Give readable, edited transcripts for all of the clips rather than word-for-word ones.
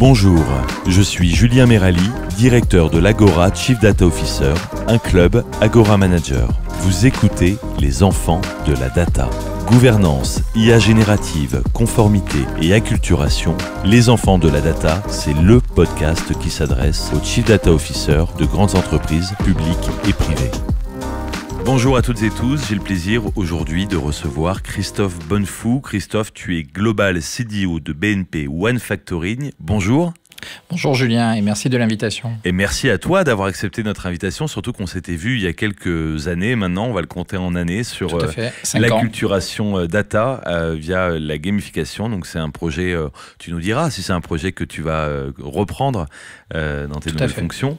Bonjour, je suis Julien Merali, directeur de l'Agora Chief Data Officer, un club Agora Manager. Vous écoutez les enfants de la data. Gouvernance, IA générative, conformité et acculturation, les enfants de la data, c'est le podcast qui s'adresse aux Chief Data Officers de grandes entreprises publiques et privées. Bonjour à toutes et tous, j'ai le plaisir aujourd'hui de recevoir Christophe Bonnefou. Christophe, tu es Global CDO de BNP One Factoring. Bonjour. Bonjour Julien et merci de l'invitation. Et merci à toi d'avoir accepté notre invitation, surtout qu'on s'était vu il y a quelques années. Maintenant, on va le compter en années sur l'acculturation data via la gamification. Donc c'est un projet, tu nous diras si c'est un projet que tu vas reprendre dans tes nouvelles fonctions,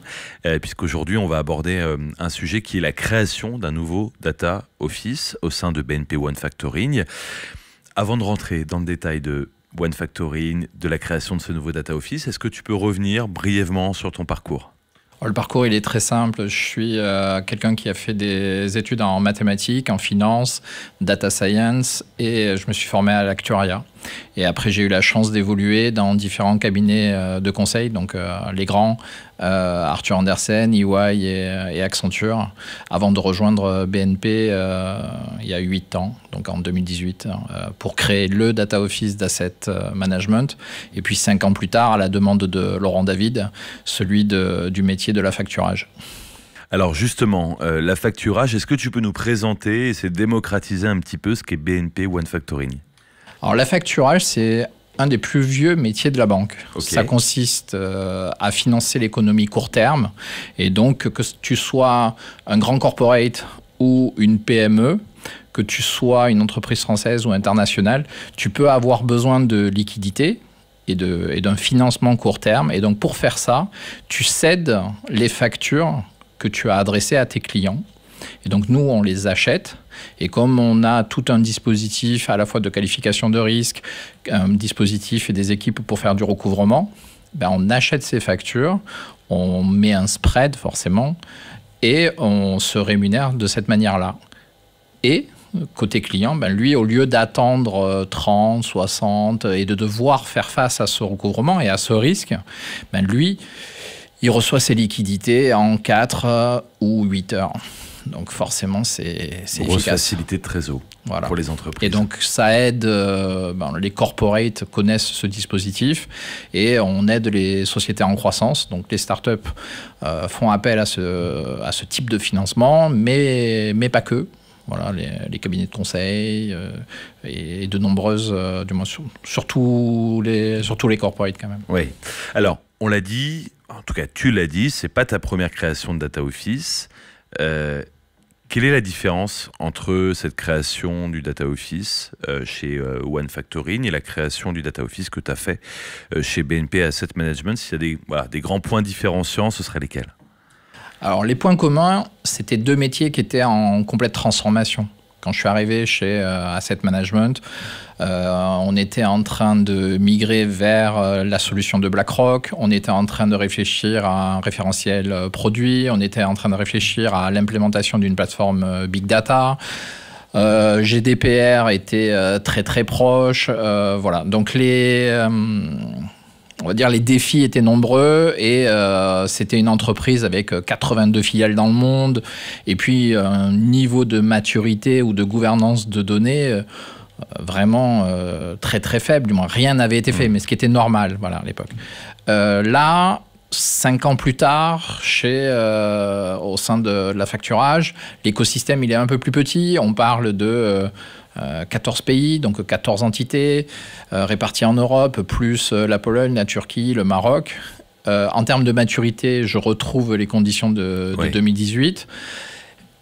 puisqu'aujourd'hui on va aborder un sujet qui est la création d'un nouveau data office au sein de BNP One Factoring. Avant de rentrer dans le détail de One Factoring, de la création de ce nouveau data office, est-ce que tu peux revenir brièvement sur ton parcours ? Le parcours, il est très simple. Je suis quelqu'un qui a fait des études en mathématiques, en finance, data science, et je me suis formé à l'actuariat. Et après, j'ai eu la chance d'évoluer dans différents cabinets de conseil, donc les grands, Arthur Andersen, EY et Accenture, avant de rejoindre BNP il y a 8 ans, donc en 2018, pour créer le Data Office d'Asset Management. Et puis 5 ans plus tard, à la demande de Laurent David, celui du métier de la facturage. Alors justement, la facturage, est-ce que tu peux nous présenter et c'est démocratiser un petit peu ce qu'est BNP One Factoring ? Alors la facturage, c'est un des plus vieux métiers de la banque. Okay. Ça consiste à financer l'économie court terme. Et donc, que tu sois un grand corporate ou une PME, que tu sois une entreprise française ou internationale, tu peux avoir besoin de liquidité et d'un financement court terme. Et donc, pour faire ça, tu cèdes les factures que tu as adressées à tes clients. Et donc, nous, on les achète. Et comme on a tout un dispositif à la fois de qualification de risque, un dispositif et des équipes pour faire du recouvrement, on achète ces factures, on met un spread forcément, et on se rémunère de cette manière-là. Et côté client, lui, au lieu d'attendre 30, 60 et de devoir faire face à ce recouvrement et à ce risque, lui, il reçoit ses liquidités en 4 ou 8 heures. Donc forcément, c'est efficace. Grosse facilité de trésor pour les entreprises. Et donc ça aide, les corporates connaissent ce dispositif et on aide les sociétés en croissance. Donc les startups font appel à ce type de financement, mais pas que. Voilà, les cabinets de conseil et de nombreuses, du moins surtout les corporates quand même. Oui. Alors, on l'a dit, en tout cas tu l'as dit, c'est pas ta première création de data office. Quelle est la différence entre cette création du Data Office chez One Factoring et la création du Data Office que tu as fait chez BNP Asset Management ? S'il y a des grands points différenciants, ce seraient lesquels ? Alors, les points communs, c'était 2 métiers qui étaient en complète transformation. Quand je suis arrivé chez Asset Management, on était en train de migrer vers la solution de BlackRock, on était en train de réfléchir à un référentiel produit, on était en train de réfléchir à l'implémentation d'une plateforme Big Data. GDPR était très très proche. Voilà. Donc on va dire les défis étaient nombreux et c'était une entreprise avec 82 filiales dans le monde et puis un niveau de maturité ou de gouvernance de données vraiment très très faible. Du moins, rien n'avait été fait, mais ce qui était normal à l'époque. Là, 5 ans plus tard, au sein de la facturage, l'écosystème il est un peu plus petit. On parle de 14 pays, donc 14 entités réparties en Europe, plus la Pologne, la Turquie, le Maroc. En termes de maturité, je retrouve les conditions de 2018.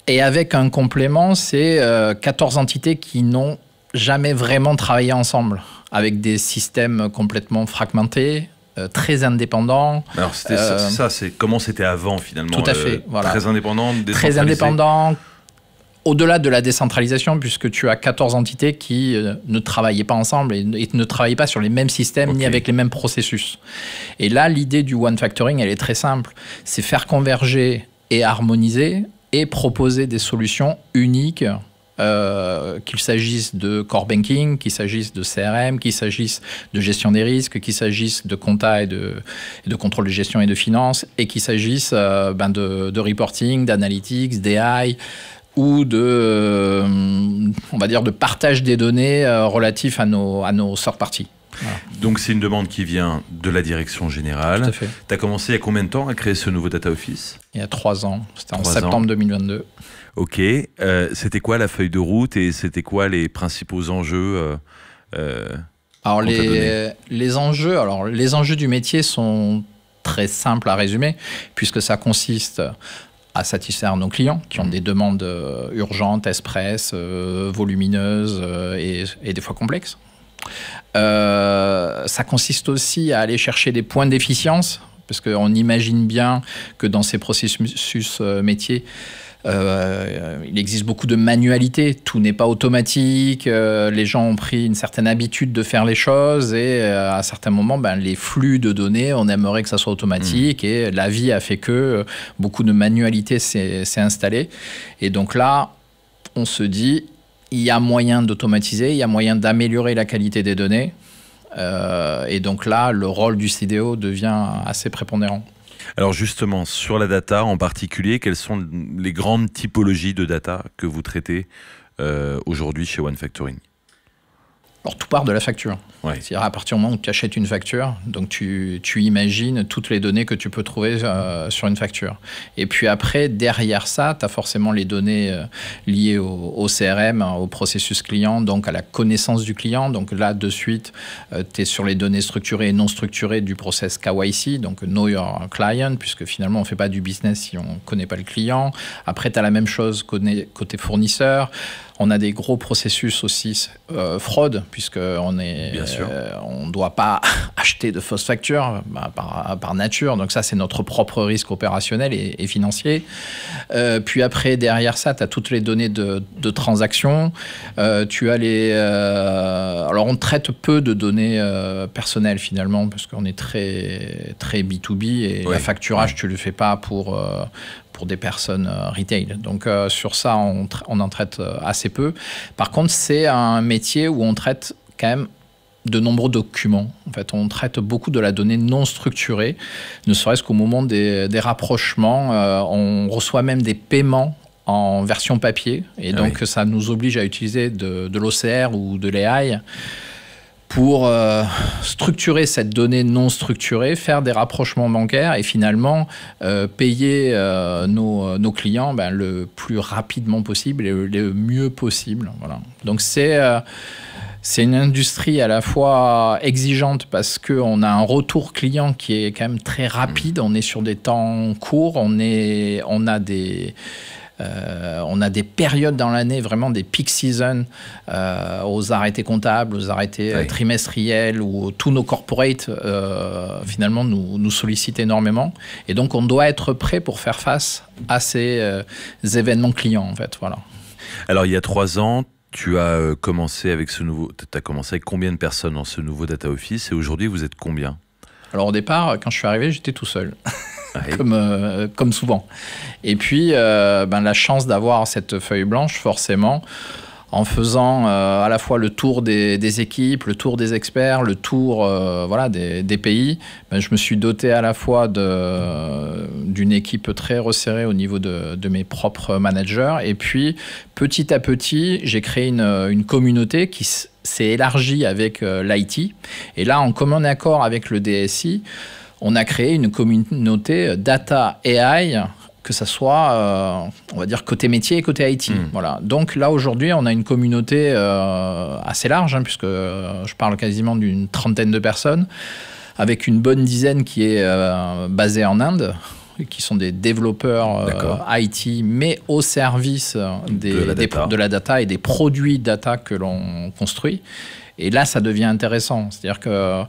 Et avec un complément, c'est 14 entités qui n'ont jamais vraiment travaillé ensemble, avec des systèmes complètement fragmentés, très indépendants. Alors, c'est ça, c'est comment c'était avant finalement. Tout à fait. Voilà. Très indépendant, très indépendant. Au-delà de la décentralisation, puisque tu as 14 entités qui ne travaillaient pas ensemble et ne travaillaient pas sur les mêmes systèmes ni avec les mêmes processus. Et là, l'idée du One Factoring, elle est très simple. C'est faire converger et harmoniser et proposer des solutions uniques qu'il s'agisse de core banking, qu'il s'agisse de CRM, qu'il s'agisse de gestion des risques, qu'il s'agisse de compta et de contrôle de gestion et de finance, et qu'il s'agisse de reporting, d'analytics, d'AI, ou on va dire, de partage des données relatifs à nos third parties. Voilà. Donc c'est une demande qui vient de la direction générale. Tout à fait. Tu as commencé il y a combien de temps à créer ce nouveau Data Office? Il y a 3 ans, c'était en septembre 2022. Ok, c'était quoi la feuille de route et c'était quoi les principaux enjeux Alors les enjeux du métier sont très simples à résumer, puisque ça consiste à satisfaire nos clients qui ont des demandes urgentes, express, volumineuses et des fois complexes. Ça consiste aussi à aller chercher des points d'efficience, parce qu'on imagine bien que dans ces processus métiers, il existe beaucoup de manualité, tout n'est pas automatique, les gens ont pris une certaine habitude de faire les choses et à certains moments, les flux de données, on aimerait que ça soit automatique et la vie a fait que beaucoup de manualité s'est installée. Et donc là, on se dit, il y a moyen d'automatiser, il y a moyen d'améliorer la qualité des données. Et donc là, le rôle du CDO devient assez prépondérant. Alors justement, sur la data en particulier, quelles sont les grandes typologies de data que vous traitez aujourd'hui chez One Factoring? Alors tout part de la facture. Ouais. C'est-à-dire à partir du moment où tu achètes une facture, donc tu imagines toutes les données que tu peux trouver sur une facture. Et puis après, derrière ça, tu as forcément les données liées au CRM, au processus client, donc à la connaissance du client. Donc là, de suite, tu es sur les données structurées et non structurées du process KYC, donc Know Your Client, puisque finalement, on ne fait pas du business si on ne connaît pas le client. Après, tu as la même chose côté fournisseur. On a des gros processus aussi fraude, puisqu'on ne doit pas acheter de fausses factures par nature. Donc ça, c'est notre propre risque opérationnel et financier. Puis après, derrière ça, tu as toutes les données de transactions. Tu as alors, on traite peu de données personnelles, finalement, parce qu'on est très, très B2B. Et la facturage, tu ne le fais pas pour des personnes retail. Donc sur ça, on en traite assez peu. Par contre, c'est un métier où on traite quand même de nombreux documents. En fait, on traite beaucoup de la donnée non structurée, ne serait-ce qu'au moment des rapprochements. On reçoit même des paiements en version papier. Et donc, ça nous oblige à utiliser de l'OCR ou de l'AI pour structurer cette donnée non structurée, faire des rapprochements bancaires et finalement payer nos clients le plus rapidement possible et le mieux possible. Voilà. Donc c'est une industrie à la fois exigeante parce qu'on a un retour client qui est quand même très rapide, on est sur des temps courts, on a des périodes dans l'année, vraiment des peak seasons aux arrêtés comptables, aux arrêtés trimestriels, où tous nos corporates finalement nous sollicitent énormément. Et donc, on doit être prêt pour faire face à ces événements clients, en fait. Voilà. Alors, il y a 3 ans, tu as commencé avec tu as commencé avec combien de personnes dans ce nouveau Data Office et aujourd'hui, vous êtes combien? Alors, au départ, quand je suis arrivé, j'étais tout seul. Comme souvent. Et puis, la chance d'avoir cette feuille blanche, forcément, en faisant à la fois le tour des équipes, le tour des experts, le tour des pays, je me suis doté à la fois d'une équipe très resserrée au niveau de mes propres managers. Et puis, petit à petit, j'ai créé une communauté qui s'est élargie avec l'IT. Et là, en commun accord avec le DSI, on a créé une communauté data AI, que ça soit, on va dire, côté métier et côté IT. Voilà. Donc là, aujourd'hui, on a une communauté assez large, puisque je parle quasiment d'une 30aine de personnes, avec une bonne dizaine qui est basée en Inde, qui sont des développeurs IT, mais au service de la data et des produits data que l'on construit. Et là, ça devient intéressant. C'est-à-dire que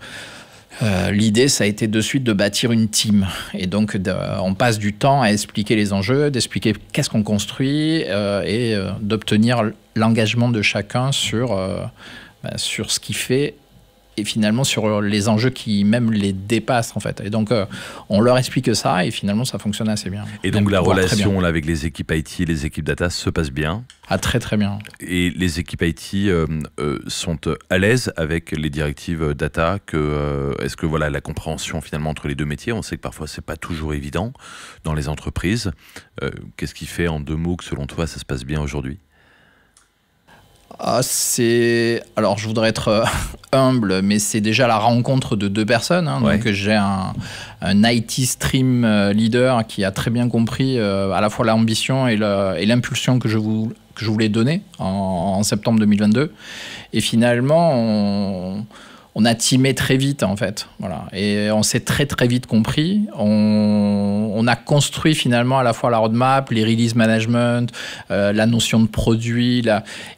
l'idée, ça a été de suite de bâtir une team. Et donc, on passe du temps à expliquer les enjeux, d'expliquer qu'est-ce qu'on construit et d'obtenir l'engagement de chacun sur ce qu'il fait et finalement sur les enjeux qui même les dépassent en fait. Et donc on leur explique ça et finalement ça fonctionne assez bien. Et donc la relation là, avec les équipes IT et les équipes data se passe bien? Ah, très très bien. Et les équipes IT sont à l'aise avec les directives data est-ce que voilà, la compréhension finalement entre les deux métiers, on sait que parfois c'est pas toujours évident dans les entreprises. Qu'est-ce qui fait en 2 mots que selon toi ça se passe bien aujourd'hui? Alors, je voudrais être humble, mais c'est déjà la rencontre de 2 personnes. Ouais. Donc, j'ai un IT stream leader qui a très bien compris à la fois l'ambition et l'impulsion que je voulais donner en septembre 2022. Et finalement, on a teamé très vite, en fait. Voilà. Et on s'est très, très vite compris. On a construit finalement à la fois la roadmap, les release management, la notion de produit.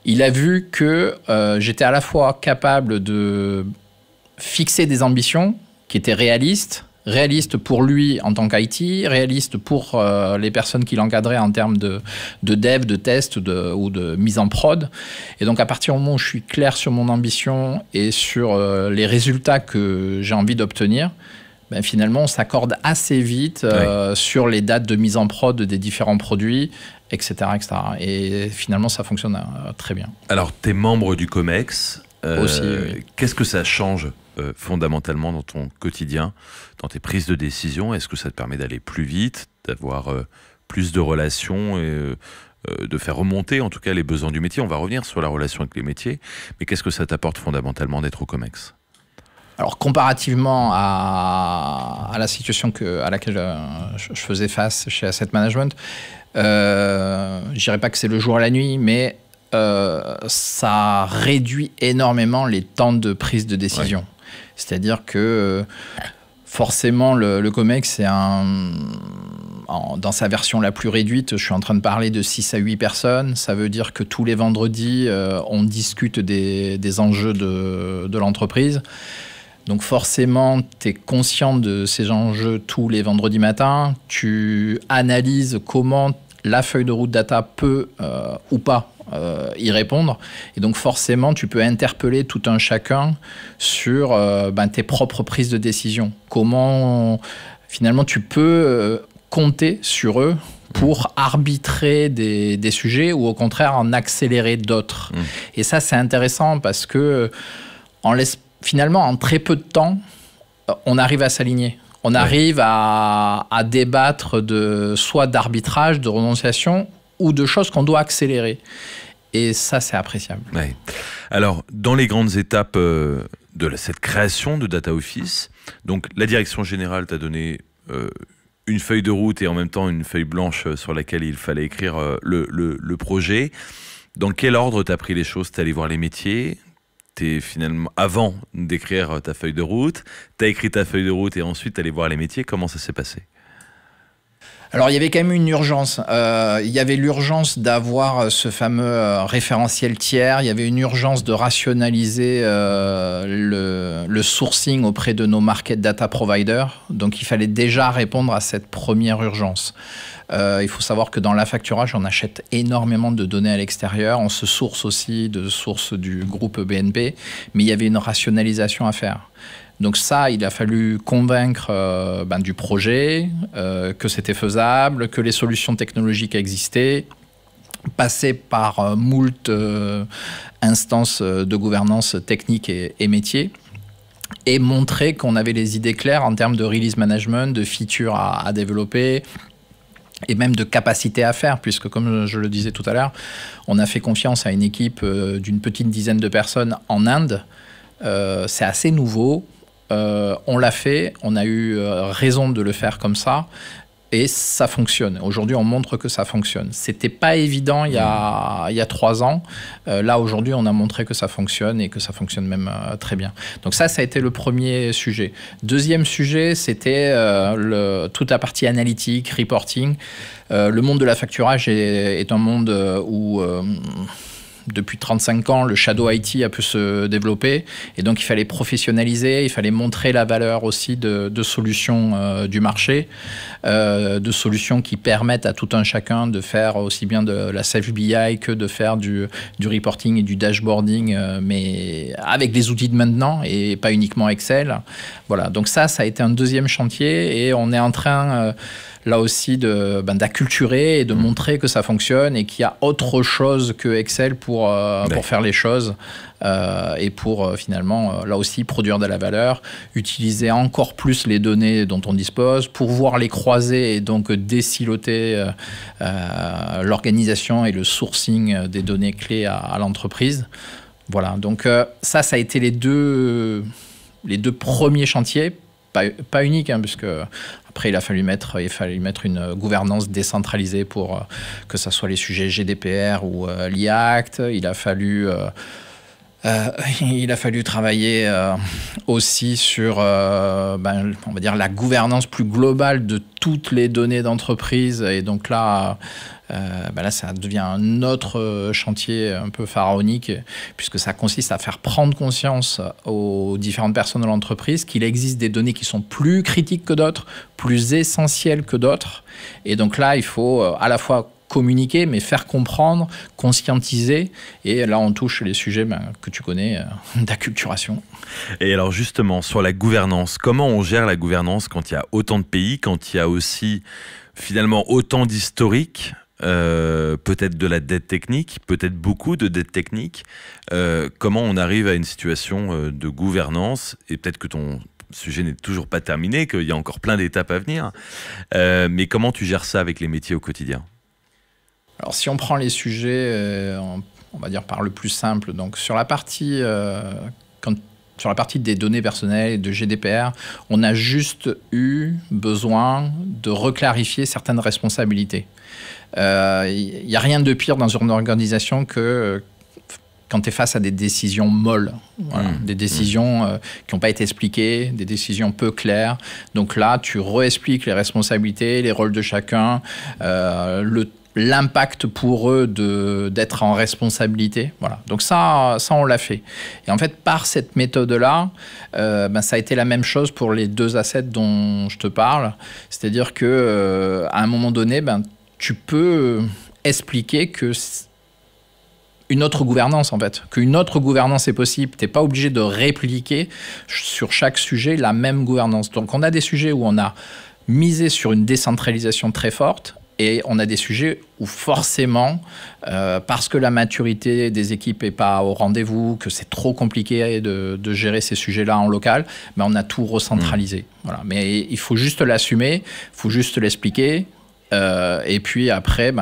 Il a vu que j'étais à la fois capable de fixer des ambitions qui étaient réalistes pour lui en tant qu'IT, réaliste pour les personnes qui l'encadraient en termes de dev, de test ou de mise en prod. Et donc, à partir du moment où je suis clair sur mon ambition et sur les résultats que j'ai envie d'obtenir, ben, finalement, on s'accorde assez vite sur les dates de mise en prod des différents produits, etc., etc. Et finalement, ça fonctionne très bien. Alors, tu es membre du COMEX. Aussi, oui. Qu'est-ce que ça change fondamentalement dans ton quotidien, dans tes prises de décision? Est-ce que ça te permet d'aller plus vite, d'avoir plus de relations et de faire remonter en tout cas les besoins du métier? On va revenir sur la relation avec les métiers, mais qu'est-ce que ça t'apporte fondamentalement d'être au COMEX? Alors, comparativement à la situation à laquelle je faisais face chez Asset Management, je dirais pas que c'est le jour et la nuit, mais ça réduit énormément les temps de prise de décision. Ouais. C'est-à-dire que forcément, le COMEX, c'est dans sa version la plus réduite, je suis en train de parler de 6 à 8 personnes. Ça veut dire que tous les vendredis, on discute des enjeux de l'entreprise. Donc forcément, tu es conscient de ces enjeux tous les vendredis matins. Tu analyses comment la feuille de route data peut ou pas y répondre. Et donc forcément, tu peux interpeller tout un chacun sur tes propres prises de décision. Comment finalement tu peux compter sur eux pour arbitrer des sujets ou au contraire en accélérer d'autres. Et ça, c'est intéressant parce que finalement, en très peu de temps, on arrive à s'aligner. On arrive à débattre soit d'arbitrage, de renonciation ou de choses qu'on doit accélérer. Et ça, c'est appréciable. Ouais. Alors, dans les grandes étapes de cette création de Data Office, donc la direction générale t'a donné une feuille de route et en même temps une feuille blanche sur laquelle il fallait écrire le projet. Dans quel ordre t'as pris les choses? T'es allé voir les métiers? T'es finalement, avant d'écrire ta feuille de route, t'as écrit ta feuille de route et ensuite t'es allé voir les métiers. Comment ça s'est passé? Alors, il y avait quand même une urgence. Il y avait l'urgence d'avoir ce fameux référentiel tiers. Il y avait une urgence de rationaliser le sourcing auprès de nos market data providers. Donc, il fallait déjà répondre à cette première urgence. Il faut savoir que dans l'affacturage, on achète énormément de données à l'extérieur. On se source aussi de sources du groupe BNP. Mais il y avait une rationalisation à faire. Donc ça, il a fallu convaincre du projet, que c'était faisable, que les solutions technologiques existaient, passer par moult instances de gouvernance technique et métier, et montrer qu'on avait les idées claires en termes de release management, de features à développer, et même de capacité à faire, puisque comme je le disais tout à l'heure, on a fait confiance à une équipe d'une petite dizaine de personnes en Inde. C'est assez nouveau. On l'a fait, on a eu raison de le faire comme ça et ça fonctionne. Aujourd'hui, on montre que ça fonctionne. C'était pas évident il y a 3 ans. Là, aujourd'hui, on a montré que ça fonctionne et que ça fonctionne même très bien. Donc ça a été le premier sujet. Deuxième sujet, c'était toute la partie analytique, reporting. Le monde de l'affacturage est un monde où depuis 35 ans, le shadow IT a pu se développer. Et donc, il fallait professionnaliser, il fallait montrer la valeur aussi de solutions du marché, de solutions qui permettent à tout un chacun de faire aussi bien de la self-BI que de faire du reporting et du dashboarding, mais avec les outils de maintenant et pas uniquement Excel. Voilà, donc ça a été un deuxième chantier et on est en train... là aussi d'acculturer et de montrer que ça fonctionne et qu'il y a autre chose que Excel pour faire les choses et pour finalement, là aussi, produire de la valeur, utiliser encore plus les données dont on dispose, pouvoir les croiser et donc désiloter l'organisation et le sourcing des données clés à l'entreprise. Voilà, donc ça a été les deux premiers chantiers, pas uniques, hein, puisque... Après, il a fallu mettre une gouvernance décentralisée pour que ce soit les sujets GDPR ou l'IACT. Il a fallu travailler aussi sur, on va dire, la gouvernance plus globale de toutes les données d'entreprise. Et donc là, ça devient un autre chantier un peu pharaonique, puisque ça consiste à faire prendre conscience aux différentes personnes de l'entreprise qu'il existe des données qui sont plus critiques que d'autres, plus essentielles que d'autres. Et donc là, il faut à la fois communiquer, mais faire comprendre, conscientiser. Et là, on touche les sujets que tu connais, d'acculturation. Et alors justement, sur la gouvernance, comment on gère la gouvernance quand il y a autant de pays, quand il y a aussi finalement autant d'historiques, peut-être de la dette technique, peut-être beaucoup de dette technique. Comment on arrive à une situation de gouvernance, et peut-être que ton sujet n'est toujours pas terminé, qu'il y a encore plein d'étapes à venir, mais comment tu gères ça avec les métiers au quotidien ? Alors si on prend les sujets, on va dire par le plus simple, donc sur la partie des données personnelles et de GDPR, on a juste eu besoin de reclarifier certaines responsabilités. Il n'y a rien de pire dans une organisation que quand tu es face à des décisions molles, voilà, des décisions qui n'ont pas été expliquées, des décisions peu claires. Donc là, tu réexpliques les responsabilités, les rôles de chacun, l'impact pour eux d'être en responsabilité. Voilà. Donc ça, on l'a fait. Et en fait, par cette méthode-là, ça a été la même chose pour les deux assets dont je te parle. C'est-à-dire qu'à un moment donné, tu peux expliquer que une autre gouvernance, en fait. Qu'une autre gouvernance est possible. Tu n'es pas obligé de répliquer sur chaque sujet la même gouvernance. Donc, on a des sujets où on a misé sur une décentralisation très forte et on a des sujets où forcément, parce que la maturité des équipes n'est pas au rendez-vous, que c'est trop compliqué de gérer ces sujets-là en local, on a tout recentralisé. Voilà. Mais il faut juste l'assumer, il faut juste l'expliquer et puis après,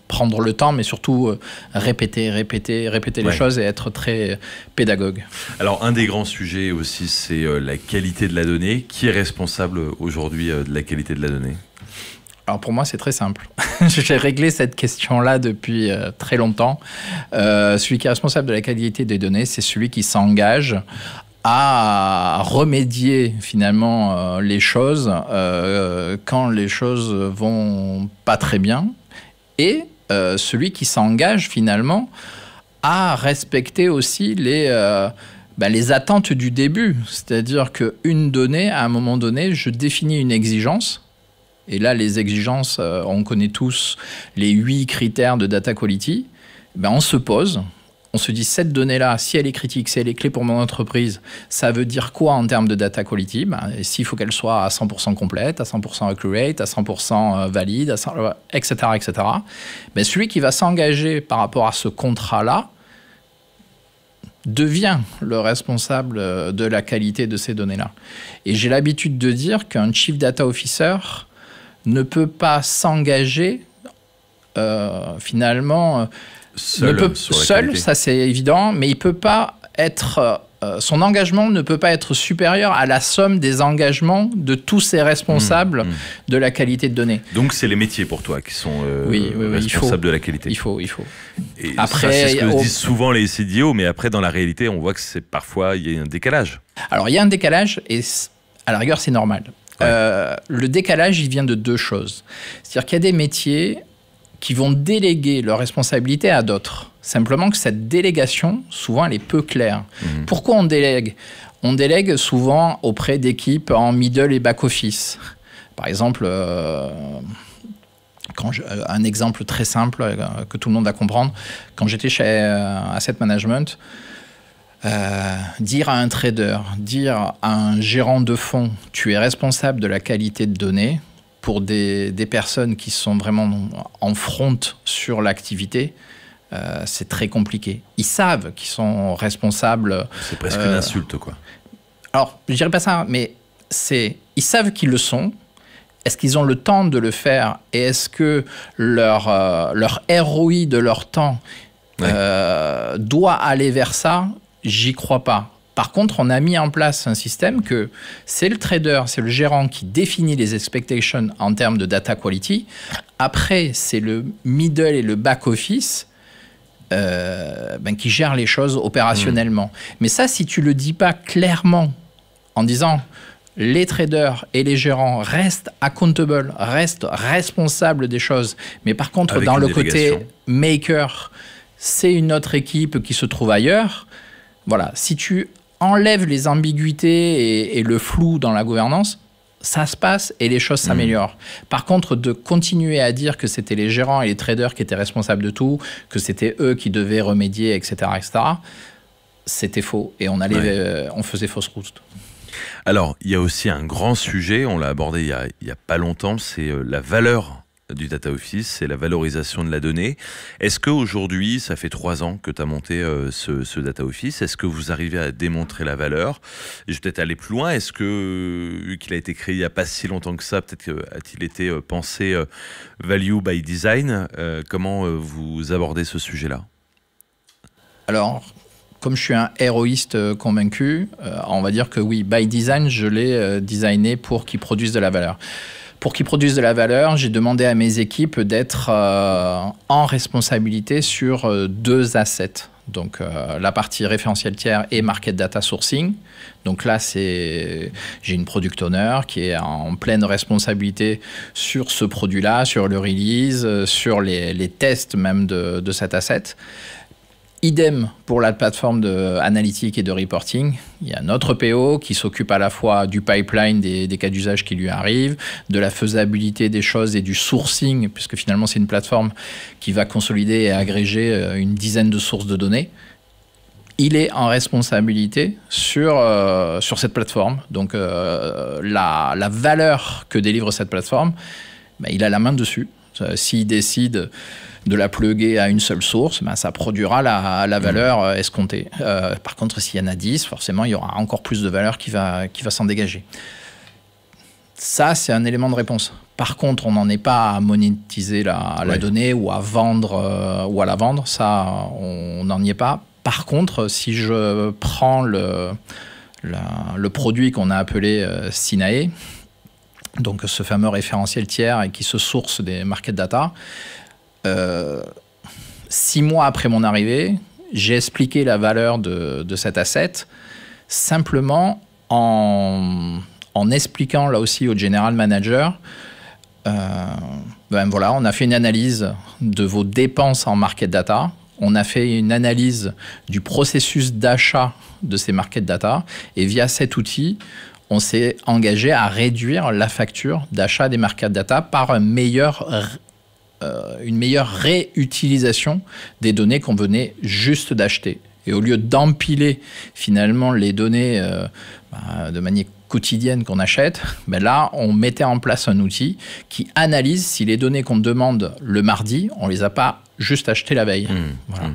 prendre le temps, mais surtout répéter les choses et être très pédagogue. Alors, un des grands sujets aussi, c'est la qualité de la donnée. Qui est responsable aujourd'hui de la qualité de la donnée ? Alors pour moi, c'est très simple. J'ai réglé cette question-là depuis très longtemps. Celui qui est responsable de la qualité des données, c'est celui qui s'engage à remédier finalement les choses quand les choses vont pas très bien, et celui qui s'engage finalement à respecter aussi les attentes du début. C'est-à-dire qu'une donnée, à un moment donné, je définis une exigence. Et là, les exigences, on connaît tous les 8 critères de data quality. On se pose, on se dit, cette donnée-là, si elle est critique, si elle est clé pour mon entreprise, ça veut dire quoi en termes de data quality ? Et s'il faut qu'elle soit à 100% complète, à 100% accurate, à 100% valide, etc., etc. Celui qui va s'engager par rapport à ce contrat-là devient le responsable de la qualité de ces données-là. Et j'ai l'habitude de dire qu'un Chief Data Officer ne peut pas s'engager finalement seul, ça c'est évident, mais il peut pas être son engagement ne peut pas être supérieur à la somme des engagements de tous ces responsables de la qualité de données. Donc c'est les métiers pour toi qui sont responsables de la qualité. Il faut. Et après, c'est ce que disent souvent les CDO, mais après dans la réalité, on voit que parfois il y a un décalage. Alors il y a un décalage et à la rigueur c'est normal. Ouais. Le décalage, il vient de deux choses. C'est-à-dire qu'il y a des métiers qui vont déléguer leurs responsabilités à d'autres. Simplement que cette délégation, souvent, elle est peu claire. Pourquoi on délègue ? On délègue souvent auprès d'équipes en middle et back-office. Par exemple, un exemple très simple que tout le monde va comprendre, quand j'étais chez Asset Management, dire à un trader, dire à un gérant de fonds, tu es responsable de la qualité de données, pour des personnes qui sont vraiment en front sur l'activité, c'est très compliqué. Ils savent qu'ils sont responsables. C'est presque une insulte, quoi. Alors, je dirais pas ça, mais ils savent qu'ils le sont. Est-ce qu'ils ont le temps de le faire? Et est-ce que leur ROI de leur temps doit aller vers ça? J'y crois pas. Par contre, on a mis en place un système que c'est le trader, c'est le gérant qui définit les expectations en termes de data quality. Après, c'est le middle et le back-office qui gèrent les choses opérationnellement. Mais ça, si tu le dis pas clairement en disant les traders et les gérants restent accountable, restent responsables des choses, mais par contre, avec dans le côté maker, c'est une autre équipe qui se trouve ailleurs. Voilà, si tu enlève les ambiguïtés et le flou dans la gouvernance, ça se passe et les choses s'améliorent. Par contre, de continuer à dire que c'était les gérants et les traders qui étaient responsables de tout, que c'était eux qui devaient remédier, etc., c'était faux. Et on faisait fausse route. Alors, il y a aussi un grand sujet, on l'a abordé il y a pas longtemps, c'est la valeur du data office, c'est la valorisation de la donnée. Est-ce qu'aujourd'hui, ça fait 3 ans que tu as monté ce data office, est-ce que vous arrivez à démontrer la valeur? Et je vais peut-être aller plus loin, est-ce que, vu qu'il a été créé il n'y a pas si longtemps que ça, peut-être a-t-il été pensé value by design? Comment vous abordez ce sujet-là? Alors, comme je suis un héroïste convaincu, on va dire que oui, by design, je l'ai designé pour qu'ils produisent de la valeur. Pour qu'ils produisent de la valeur, j'ai demandé à mes équipes d'être en responsabilité sur 2 assets. Donc, la partie référentiel tiers et market data sourcing. Donc là, j'ai une product owner qui est en pleine responsabilité sur ce produit-là, sur le release, sur les tests même de cet asset. Idem pour la plateforme d'analytique et de reporting. Il y a notre PO qui s'occupe à la fois du pipeline des cas d'usage qui lui arrivent, de la faisabilité des choses et du sourcing, puisque finalement c'est une plateforme qui va consolider et agréger une dizaine de sources de données. Il est en responsabilité sur cette plateforme. Donc la valeur que délivre cette plateforme, il a la main dessus. S'il décide de la plugger à une seule source, ça produira la valeur escomptée. Par contre, s'il y en a 10, forcément, il y aura encore plus de valeur qui va s'en dégager. Ça, c'est un élément de réponse. Par contre, on n'en est pas à monétiser la donnée ou à vendre ou à la vendre. Ça, on n'en y est pas. Par contre, si je prends le produit qu'on a appelé Sinae, donc ce fameux référentiel tiers et qui se source des market data, 6 mois après mon arrivée, j'ai expliqué la valeur de cet asset simplement en expliquant là aussi au general manager, voilà, on a fait une analyse de vos dépenses en market data, on a fait une analyse du processus d'achat de ces market data et via cet outil, on s'est engagé à réduire la facture d'achat des market data par une meilleure réutilisation des données qu'on venait juste d'acheter. Et au lieu d'empiler finalement les données de manière quotidienne qu'on achète, là, on mettait en place un outil qui analyse si les données qu'on demande le mardi, on ne les a pas juste achetées la veille. Voilà.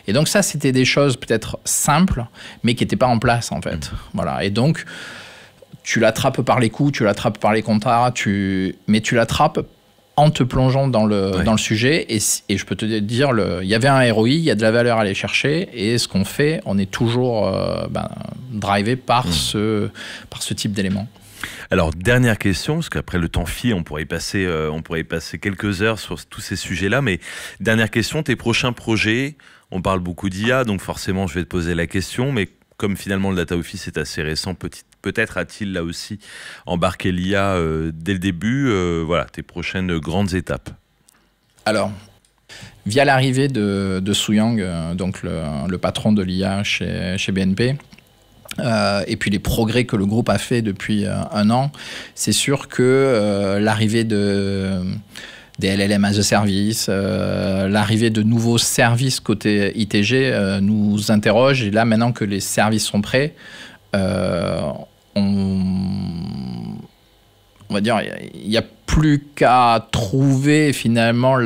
Et donc ça, c'était des choses peut-être simples, mais qui n'étaient pas en place en fait. Voilà. Et donc, tu l'attrapes par les coûts, tu l'attrapes par les contrats, mais tu l'attrapes en te plongeant dans le sujet. Et je peux te dire, il y avait un ROI, il y a de la valeur à aller chercher. Et ce qu'on fait, on est toujours drivé par ce type d'éléments. Alors, dernière question, parce qu'après le temps file, on pourrait y passer quelques heures sur tous ces sujets-là. Mais dernière question, tes prochains projets, on parle beaucoup d'IA, donc forcément, je vais te poser la question. Mais comme finalement le Data Office est assez récent, peut-être a-t-il là aussi embarqué l'IA dès le début. Voilà, tes prochaines grandes étapes. Alors, Via l'arrivée de Su Yang, donc le patron de l'IA chez BNP, et puis les progrès que le groupe a fait depuis un an, c'est sûr que l'arrivée des LLM as a service, l'arrivée de nouveaux services côté ITG nous interroge. Et là, maintenant que les services sont prêts, on va dire, il n'y a plus qu'à trouver finalement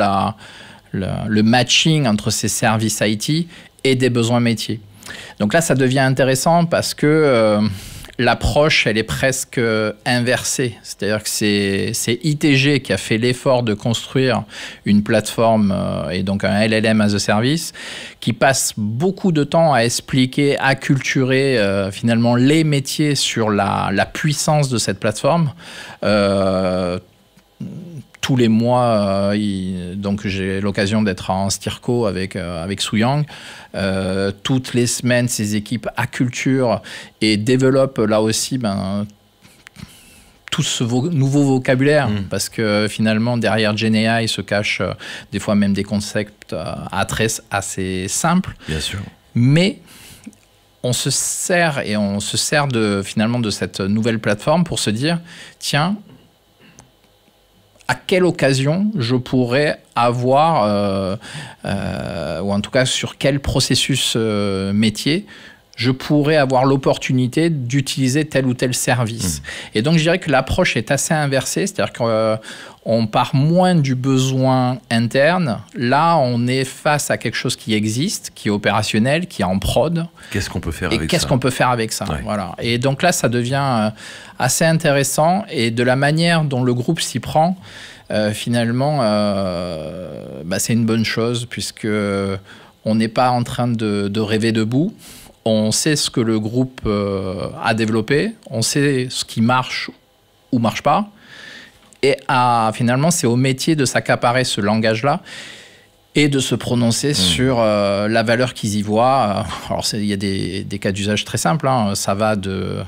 le matching entre ces services IT et des besoins métiers. Donc là, ça devient intéressant parce que l'approche, elle est presque inversée. C'est-à-dire que c'est ITG qui a fait l'effort de construire une plateforme et donc un LLM as a service qui passe beaucoup de temps à expliquer, à acculturer finalement les métiers sur la puissance de cette plateforme. Tous les mois, donc j'ai l'occasion d'être en Stirco avec Su Yang. Toutes les semaines, ces équipes acculturent et développent là aussi tout ce nouveau vocabulaire, parce que finalement, derrière GenAI se cachent des fois même des concepts assez simples. Bien sûr. Mais on se sert finalement de cette nouvelle plateforme pour se dire, tiens, à quelle occasion je pourrais avoir, ou en tout cas sur quel processus métier, je pourrais avoir l'opportunité d'utiliser tel ou tel service. Et donc, je dirais que l'approche est assez inversée, c'est-à-dire qu'on part moins du besoin interne. Là, on est face à quelque chose qui existe, qui est opérationnel, qui est en prod. Qu'est-ce qu'on peut faire avec ça ? Qu'est-ce qu'on peut faire avec ça ? Ouais. Voilà. Et donc là, ça devient assez intéressant. Et de la manière dont le groupe s'y prend, finalement, c'est une bonne chose, puisque on n'est pas en train de rêver debout. On sait ce que le groupe a développé, on sait ce qui marche ou marche pas. Et finalement, c'est au métier de s'accaparer ce langage-là et de se prononcer sur la valeur qu'ils y voient. Alors, il y a des cas d'usage très simples. Ça va de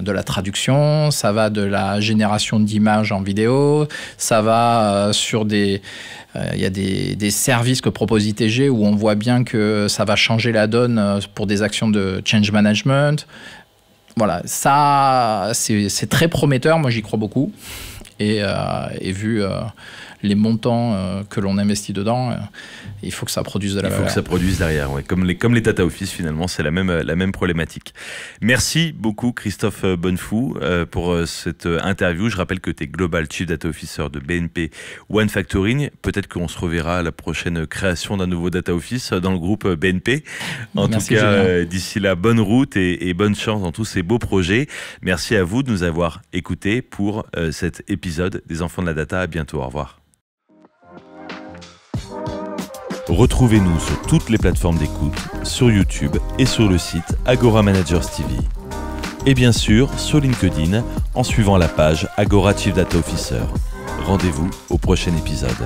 la traduction, ça va de la génération d'images en vidéo, ça va sur il y a des services que propose ITG où on voit bien que ça va changer la donne pour des actions de change management. Voilà, ça, c'est très prometteur, moi j'y crois beaucoup. Et vu les montants que l'on investit dedans, il faut que ça produise de la valeur. Il faut que ça produise derrière, ouais. Comme les data office, finalement, c'est la même problématique. Merci beaucoup, Christophe Bonnefou, pour cette interview. Je rappelle que tu es Global Chief Data Officer de BNP One Factoring. Peut-être qu'on se reverra à la prochaine création d'un nouveau data office dans le groupe BNP. Merci, tout cas, d'ici là, bonne route et bonne chance dans tous ces beaux projets. Merci à vous de nous avoir écoutés pour cet épisode des Enfants de la Data. À bientôt, au revoir. Retrouvez-nous sur toutes les plateformes d'écoute, sur YouTube et sur le site Agora Managers TV. Et bien sûr, sur LinkedIn, en suivant la page Agora Chief Data Officer. Rendez-vous au prochain épisode.